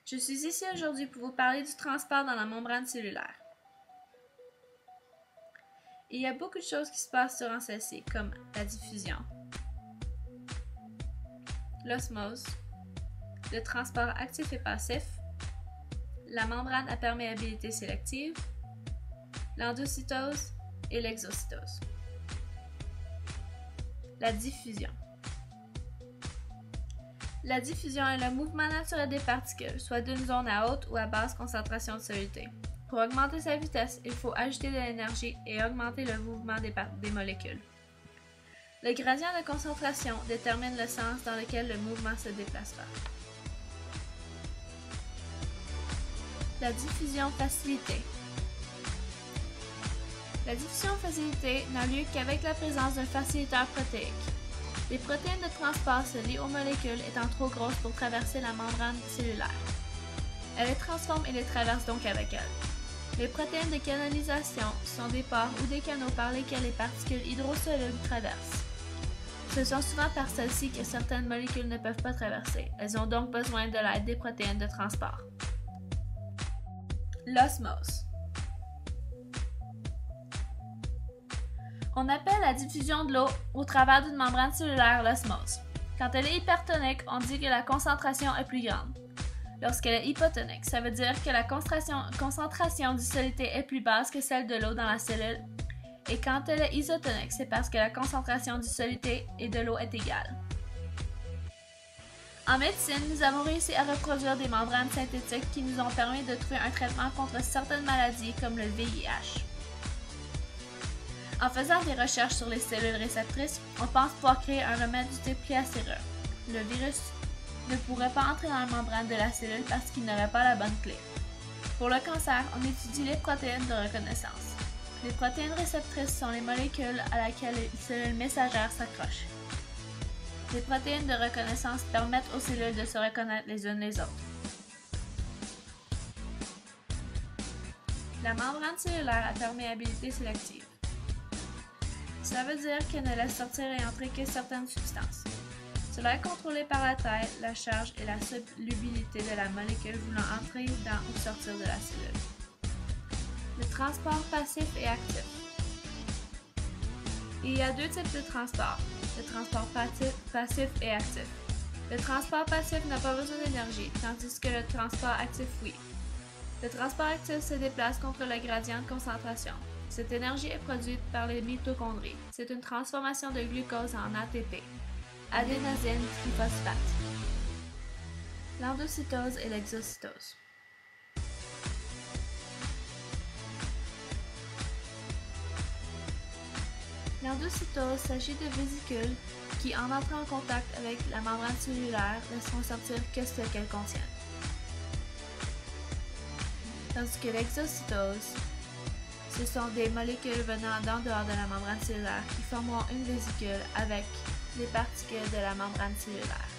Je suis ici aujourd'hui pour vous parler du transport dans la membrane cellulaire. Il y a beaucoup de choses qui se passent durant celle-ci, comme la diffusion, l'osmose, le transport actif et passif, la membrane à perméabilité sélective, l'endocytose et l'exocytose. La diffusion. La diffusion est le mouvement naturel des particules, soit d'une zone à haute ou à basse concentration de soluté. Pour augmenter sa vitesse, il faut ajouter de l'énergie et augmenter le mouvement des molécules. Le gradient de concentration détermine le sens dans lequel le mouvement se déplacera. La diffusion facilitée. La diffusion facilitée n'a lieu qu'avec la présence d'un facilitateur protéique. Les protéines de transport se lient aux molécules étant trop grosses pour traverser la membrane cellulaire. Elle les transforme et les traverse donc avec elle. Les protéines de canalisation sont des pores ou des canaux par lesquels les particules hydrosolubles traversent. Ce sont souvent par celles-ci que certaines molécules ne peuvent pas traverser. Elles ont donc besoin de l'aide des protéines de transport. L'osmose. On appelle la diffusion de l'eau au travers d'une membrane cellulaire l'osmose. Quand elle est hypertonique, on dit que la concentration est plus grande. Lorsqu'elle est hypotonique, ça veut dire que la concentration du soluté est plus basse que celle de l'eau dans la cellule. Et quand elle est isotonique, c'est parce que la concentration du soluté et de l'eau est égale. En médecine, nous avons réussi à reproduire des membranes synthétiques qui nous ont permis de trouver un traitement contre certaines maladies comme le VIH. En faisant des recherches sur les cellules réceptrices, on pense pouvoir créer un remède du type clé à serrure. Le virus ne pourrait pas entrer dans la membrane de la cellule parce qu'il n'aurait pas la bonne clé. Pour le cancer, on étudie les protéines de reconnaissance. Les protéines réceptrices sont les molécules à laquelle les cellules messagères s'accrochent. Les protéines de reconnaissance permettent aux cellules de se reconnaître les unes les autres. La membrane cellulaire à perméabilité sélective. Cela veut dire qu'elle ne laisse sortir et entrer que certaines substances. Cela est contrôlé par la taille, la charge et la solubilité de la molécule voulant entrer dans ou sortir de la cellule. Le transport passif et actif. Il y a deux types de transport, le transport passif et actif. Le transport passif n'a pas besoin d'énergie, tandis que le transport actif, oui. Le transport actif se déplace contre le gradient de concentration. Cette énergie est produite par les mitochondries. C'est une transformation de glucose en ATP, adénosine triphosphate. L'endocytose et l'exocytose. L'endocytose s'agit de vésicules qui, en entrant en contact avec la membrane cellulaire, laisseront sortir que ce qu'elles contiennent. Tandis que l'exocytose, ce sont des molécules venant d'en dehors de la membrane cellulaire qui formeront une vésicule avec les particules de la membrane cellulaire.